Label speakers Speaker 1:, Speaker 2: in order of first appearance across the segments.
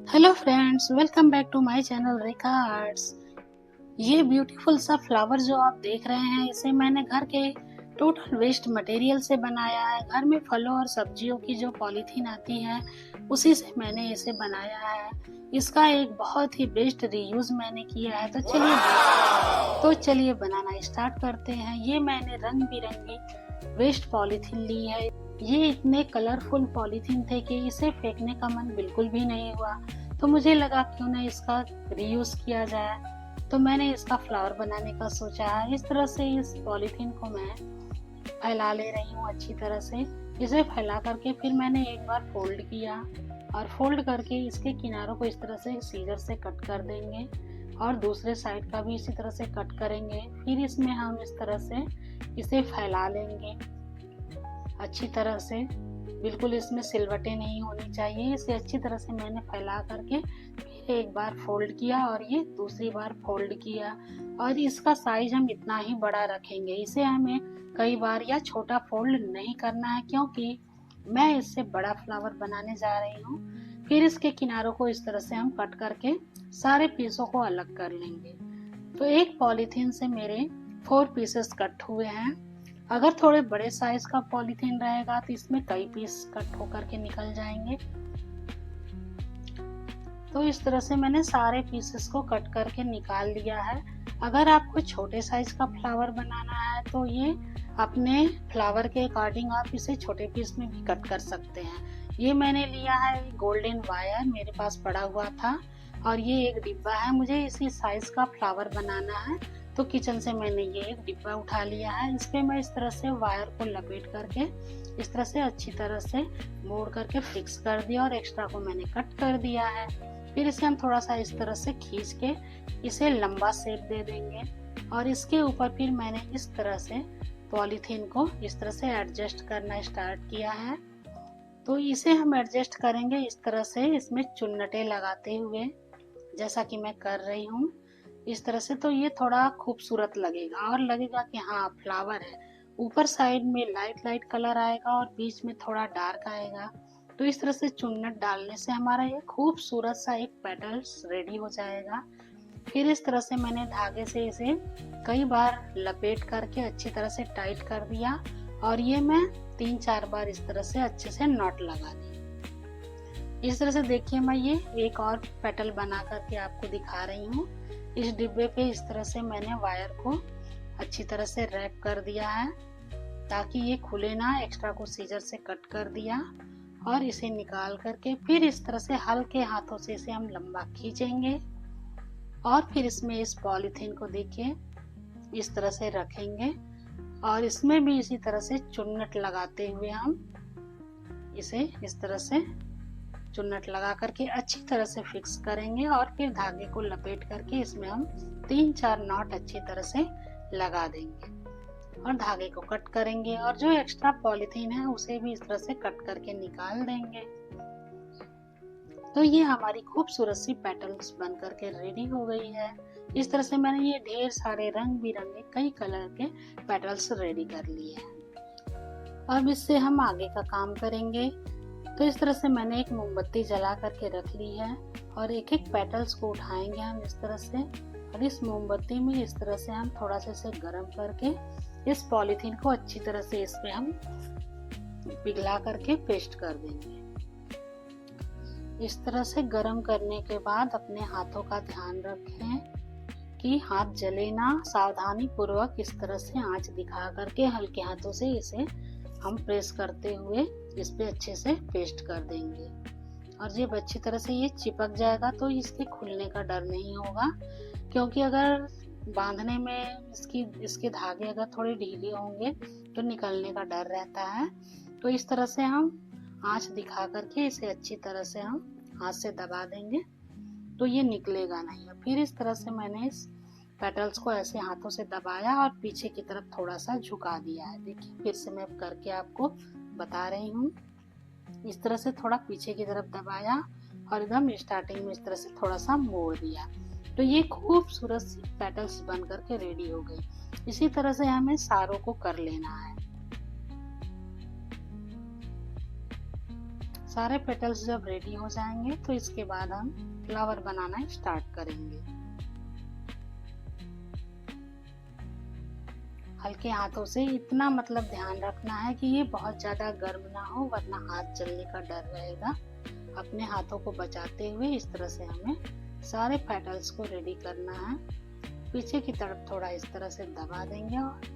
Speaker 1: Hello friends, welcome back to my channel Rekha arts. ये beautiful सा flower जो आप देख रहे हैं, इसे मैंने घर के टोटल वेस्ट मटेरियल से बनाया है। घर में फलों और सब्जियों की जो पॉलीथीन आती है, उसी से मैंने इसे बनाया है। इसका एक बहुत ही बेस्ट रीयूज मैंने किया है। तो चलिए बनाना स्टार्ट करते हैं। ये मैंने रंग बिरंगी वेस्ट पॉलीथीन ली है। ये इतने कलरफुल पॉलीथीन थे कि इसे फेंकने का मन बिल्कुल भी नहीं हुआ। तो मुझे लगा क्यों ना इसका रीयूज किया जाए। तो मैंने इसका फ्लावर बनाने का सोचा है। इस तरह से इस पॉलीथीन को मैं फैला ले रही हूँ अच्छी तरह से। इसे फैला करके फिर मैंने एक बार फोल्ड किया और फोल्ड करके इसके किनारों को इस तरह से सीजर से कट कर देंगे और दूसरे साइड का भी इसी तरह से कट करेंगे। फिर इसमें हम इस तरह से इसे फैला लेंगे अच्छी तरह से। बिल्कुल इसमें सिलवटें नहीं होनी चाहिए। इसे अच्छी तरह से मैंने फैला करके फिर एक बार फोल्ड किया और ये दूसरी बार फोल्ड किया। और इसका साइज हम इतना ही बड़ा रखेंगे। इसे हमें कई बार या छोटा फोल्ड नहीं करना है, क्योंकि मैं इससे बड़ा फ्लावर बनाने जा रही हूँ। फिर इसके किनारों को इस तरह से हम कट करके सारे पीसों को अलग कर लेंगे। तो एक पॉलीथीन से मेरे 4 पीसेस कट हुए हैं। अगर थोड़े बड़े साइज का पॉलीथीन रहेगा तो इसमें कई पीस कट होकर के निकल जाएंगे। तो इस तरह से मैंने सारे पीसेस को कट करके निकाल लिया है। अगर आपको छोटे साइज का फ्लावर बनाना है तो ये अपने फ्लावर के अकॉर्डिंग आप इसे छोटे पीस में भी कट कर सकते हैं। ये मैंने लिया है गोल्डन वायर, मेरे पास पड़ा हुआ था, और ये एक डिब्बा है। मुझे इसी साइज का फ्लावर बनाना है तो किचन से मैंने ये एक डिब्बा उठा लिया है। इस पे मैं इस तरह से वायर को लपेट करके इस तरह से अच्छी तरह से मोड़ करके फिक्स कर दिया और एक्स्ट्रा को मैंने कट कर दिया है। फिर इसे हम थोड़ा सा इस तरह से खींच के इसे लंबा शेप दे देंगे और इसके ऊपर फिर मैंने इस तरह से पॉलीथीन को इस तरह से एडजस्ट करना स्टार्ट किया है। तो इसे हम एडजस्ट करेंगे इस तरह से, इसमें चुन्नटे लगाते हुए, जैसा कि मैं कर रही हूँ इस तरह से। तो ये थोड़ा खूबसूरत लगेगा और लगेगा कि हाँ फ्लावर है। ऊपर साइड में लाइट लाइट कलर आएगा और बीच में थोड़ा डार्क आएगा। तो इस तरह से चुन्नट डालने से हमारा ये खूबसूरत सा एक पेटल्स रेडी हो जाएगा। फिर इस तरह से मैंने धागे से इसे कई बार लपेट करके अच्छी तरह से टाइट कर दिया और ये मैं 3-4 बार इस तरह से अच्छे से नॉट लगा दी। इस तरह से देखिए, मैं ये एक और पेटल बना करके आपको दिखा रही हूँ। इस डिब्बे पे इस तरह से मैंने वायर को अच्छी तरह से रैप कर दिया है ताकि ये खुले ना। एक्स्ट्रा को सीजर से कट कर दिया और इसे निकाल करके फिर इस तरह से हल्के हाथों से इसे हम लंबा खींचेंगे और फिर इसमें इस पॉलीथीन को देखिए इस तरह से रखेंगे और इसमें भी इसी तरह से चुन्नट लगाते हुए हम इसे इस तरह से चुन्नट लगा करके अच्छी तरह से फिक्स करेंगे और फिर धागे को लपेट करके इसमें हम 3-4 नॉट अच्छी तरह से लगा देंगे और धागे को कट करेंगे और जो एक्स्ट्रा पॉलीथीन है उसे भी इस तरह से कट करके निकाल देंगे। तो ये हमारी खूबसूरत सी पेटल्स बन करके रेडी हो गई है। इस तरह से मैंने ये ढेर सारे रंग बिरंगे कई कलर के पेटल्स रेडी कर लिए हैं। अब इससे हम आगे का काम करेंगे। तो इस तरह से मैंने एक मोमबत्ती जला करके रख ली है और एक एक पेटल्स को उठाएंगे हम इस तरह से और इस मोमबत्ती में इस तरह से हम थोड़ा सा इसे गर्म करके इस पॉलीथीन को अच्छी तरह से इस पे हम पिघला करके पेस्ट कर देंगे। इस तरह से गर्म करने के बाद अपने हाथों का ध्यान रखें कि हाथ जले ना। सावधानी पूर्वक इस तरह से आंच दिखा करके हल्के हाथों से इसे हम प्रेस करते हुए इस पे अच्छे से पेस्ट कर देंगे और जब अच्छी तरह से ये चिपक जाएगा तो इसके खुलने का डर नहीं होगा, क्योंकि अगर बांधने में इसके धागे अगर थोड़े ढीले होंगे तो निकलने का डर रहता है। तो इस तरह से हम आंच दिखा करके इसे अच्छी तरह से हम हाथ से दबा देंगे तो ये निकलेगा नहीं। फिर इस तरह से मैंने इस पेटल्स को ऐसे हाथों से दबाया और पीछे की तरफ थोड़ा सा झुका दिया है। देखिए फिर से मैं करके आपको बता रही हूँ। इस तरह से थोड़ा पीछे की तरफ दबाया और एकदम स्टार्टिंग में इस तरह से थोड़ा सा मोड़ दिया तो ये खूबसूरत सी पेटल्स बन करके रेडी हो गई। इसी तरह से हमें सारों को कर लेना है। सारे पेटल्स जब रेडी हो जाएंगे तो इसके बाद हम फ्लावर बनाना स्टार्ट करेंगे। हल्के हाथों से, इतना मतलब ध्यान रखना है कि ये बहुत ज़्यादा गर्म ना हो वरना हाथ जलने का डर रहेगा। अपने हाथों को बचाते हुए इस तरह से हमें सारे पेटल्स को रेडी करना है। पीछे की तरफ थोड़ा इस तरह से दबा देंगे और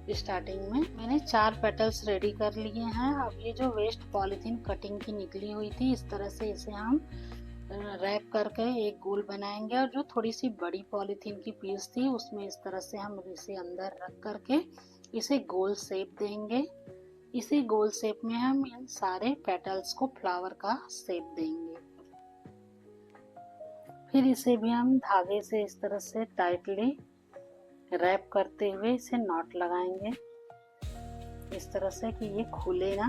Speaker 1: स्टार्टिंग में मैंने 4 पेटल्स रेडी कर लिए हैं। अब ये जो वेस्ट पॉलीथीन कटिंग की निकली हुई थी, इस तरह से इसे हम रैप करके एक गोल बनाएंगे और जो थोड़ी सी बड़ी पॉलीथीन की पीस थी उसमें इस तरह से हम इसे अंदर रख करके इसे गोल शेप देंगे। इसी गोल शेप में हम इन सारे पेटल्स को फ्लावर का शेप देंगे। फिर इसे भी हम धागे से इस तरह से टाइटली रैप करते हुए इसे नॉट लगाएंगे इस तरह से कि ये खुले ना।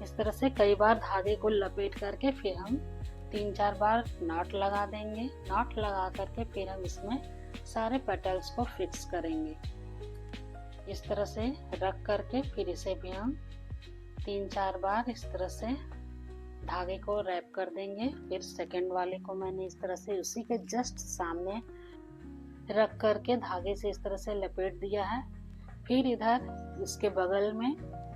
Speaker 1: इस तरह से कई बार धागे को लपेट करके फिर हम 3-4 बार नॉट लगा देंगे। नॉट लगा करके फिर हम इसमें सारे पेटल्स को फिक्स करेंगे इस तरह से रख करके। फिर इसे भी हम 3-4 बार इस तरह से धागे को रैप कर देंगे। फिर सेकंड वाले को मैंने इस तरह से उसी के जस्ट सामने रख करके धागे से इस तरह से लपेट दिया है। फिर इधर इसके बगल में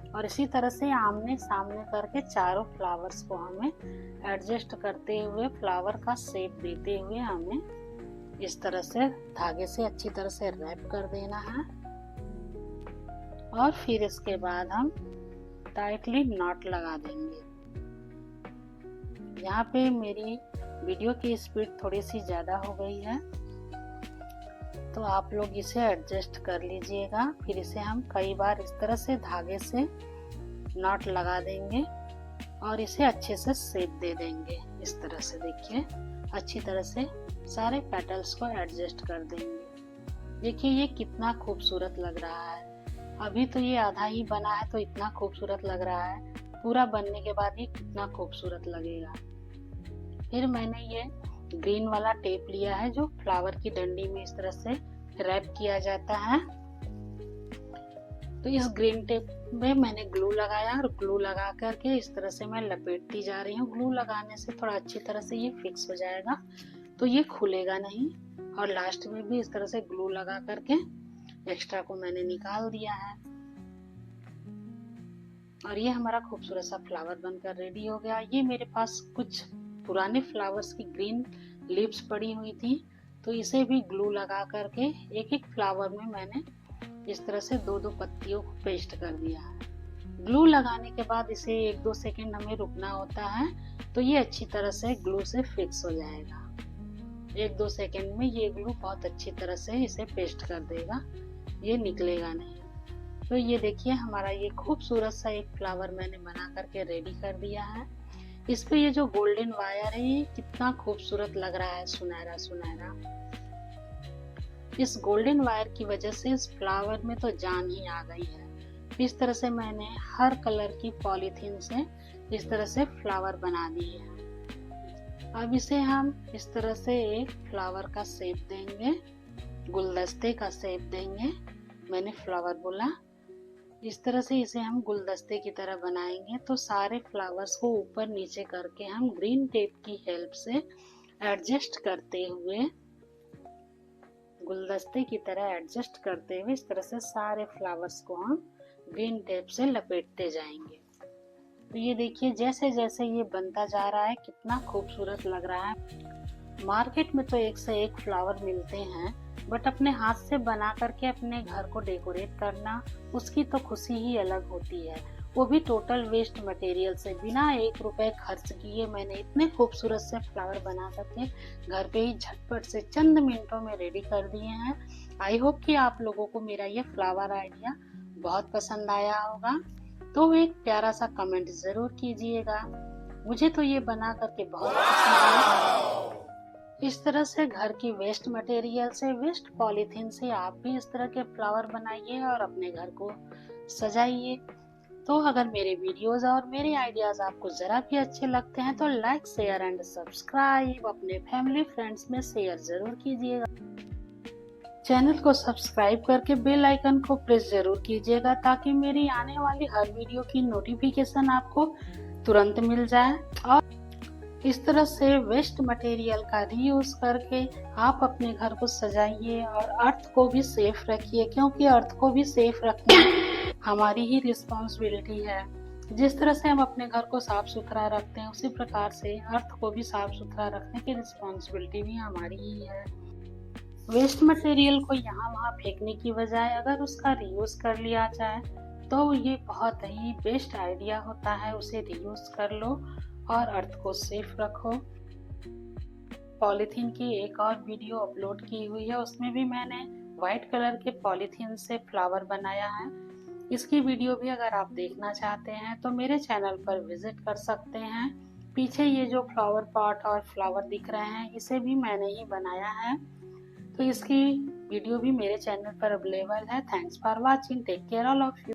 Speaker 1: और इसी तरह से आमने सामने करके चारों फ्लावर्स को हमें एडजस्ट करते हुए फ्लावर का शेप देते हुए हमें इस तरह से धागे से अच्छी तरह से रैप कर देना है। और फिर इसके बाद हम टाइटली नॉट लगा देंगे। यहाँ पे मेरी वीडियो की स्पीड थोड़ी सी ज़्यादा हो गई है तो आप लोग इसे एडजस्ट कर लीजिएगा। फिर इसे हम कई बार इस तरह से धागे से नॉट लगा देंगे और इसे अच्छे से शेप दे देंगे इस तरह से। देखिए अच्छी तरह से सारे पेटल्स को एडजस्ट कर देंगे। देखिए ये कितना खूबसूरत लग रहा है। अभी तो ये आधा ही बना है तो इतना खूबसूरत लग रहा है, पूरा बनने के बाद ये कितना खूबसूरत लगेगा। फिर मैंने ये ग्रीन वाला टेप लिया है जो फ्लावर की डंडी में इस तरह से रैप किया जाता है। तो इस ग्रीन टेप में मैंने ग्लू लगाया और ग्लू लगा करके इस तरह से मैं लपेटती जा रही हूँ। ग्लू लगाने से थोड़ा अच्छी तरह से ये फिक्स हो जाएगा तो ये खुलेगा नहीं। और लास्ट में भी इस तरह से ग्लू लगा करके एक्स्ट्रा को मैंने निकाल दिया है और ये हमारा खूबसूरत सा फ्लावर बनकर रेडी हो गया। ये मेरे पास कुछ पुराने फ्लावर्स की ग्रीन लीव्स पड़ी हुई थी तो इसे भी ग्लू लगा करके एक एक फ्लावर में मैंने इस तरह से 2-2 पत्तियों को पेस्ट कर दिया है। ग्लू लगाने के बाद इसे 1-2 सेकेंड हमें रुकना होता है तो ये अच्छी तरह से ग्लू से फिक्स हो जाएगा। 1-2 सेकेंड में ये ग्लू बहुत अच्छी तरह से इसे पेस्ट कर देगा, ये निकलेगा नहीं। तो ये देखिए हमारा ये खूबसूरत सा एक फ्लावर मैंने बना करके रेडी कर दिया है। इस पे ये जो गोल्डन वायर है ये कितना खूबसूरत लग रहा है, सुनहरा सुनहरा। इस गोल्डन वायर की वजह से इस फ्लावर में तो जान ही आ गई है। इस तरह से मैंने हर कलर की पॉलीथीन से इस तरह से फ्लावर बना दिए हैं। अब इसे हम इस तरह से एक फ्लावर का शेप देंगे, गुलदस्ते का शेप देंगे। मैंने फ्लावर बोला, इस तरह से इसे हम गुलदस्ते की तरह बनाएंगे। तो सारे फ्लावर्स को ऊपर नीचे करके हम ग्रीन टेप की हेल्प से एडजस्ट करते हुए, गुलदस्ते की तरह एडजस्ट करते हुए इस तरह से सारे फ्लावर्स को हम ग्रीन टेप से लपेटते जाएंगे। तो ये देखिए जैसे जैसे ये बनता जा रहा है कितना खूबसूरत लग रहा है। मार्केट में तो एक से एक फ्लावर मिलते हैं बट अपने हाथ से बना करके अपने घर को डेकोरेट करना, उसकी तो खुशी ही अलग होती है। वो भी टोटल वेस्ट मटेरियल से, बिना 1 रुपए खर्च किए मैंने इतने खूबसूरत से फ्लावर बना करके घर पे ही झटपट से चंद मिनटों में रेडी कर दिए हैं। आई होप कि आप लोगों को मेरा ये फ्लावर आइडिया बहुत पसंद आया होगा। तो एक प्यारा सा कमेंट जरूर कीजिएगा। मुझे तो ये बना करके बहुत पसंद आया। इस तरह से घर की वेस्ट मटेरियल से, वेस्ट पॉलीथीन से आप भी इस तरह के फ्लावर बनाइए और अपने घर को सजाइए। तो अगर मेरे वीडियोस और मेरे आइडियाज आपको जरा भी अच्छे लगते हैं तो लाइक, शेयर एंड सब्सक्राइब अपने फैमिली फ्रेंड्स में शेयर जरूर कीजिएगा। चैनल को सब्सक्राइब करके बेल आइकन को प्रेस जरूर कीजिएगा ताकि मेरी आने वाली हर वीडियो की नोटिफिकेशन आपको तुरंत मिल जाए। और इस तरह से वेस्ट मटेरियल का रीयूज करके आप अपने घर को सजाइए और अर्थ को भी सेफ रखिए, क्योंकि अर्थ को भी सेफ रखना हमारी ही रिस्पॉन्सिबिलिटी है। जिस तरह से हम अपने घर को साफ सुथरा रखते हैं, उसी प्रकार से अर्थ को भी साफ सुथरा रखने की रिस्पॉन्सिबिलिटी भी हमारी ही है। वेस्ट मटेरियल को यहाँ वहाँ फेंकने की बजाय अगर उसका रीयूज कर लिया जाए तो ये बहुत ही बेस्ट आइडिया होता है। उसे रीयूज कर लो और अर्थ को सेफ रखो। पॉलीथीन की एक और वीडियो अपलोड की हुई है, उसमें भी मैंने व्हाइट कलर के पॉलीथीन से फ्लावर बनाया है। इसकी वीडियो भी अगर आप देखना चाहते हैं तो मेरे चैनल पर विजिट कर सकते हैं। पीछे ये जो फ्लावर पॉट और फ्लावर दिख रहे हैं, इसे भी मैंने ही बनाया है, तो इसकी वीडियो भी मेरे चैनल पर अवेलेबल है। Thanks for watching, take care all of you.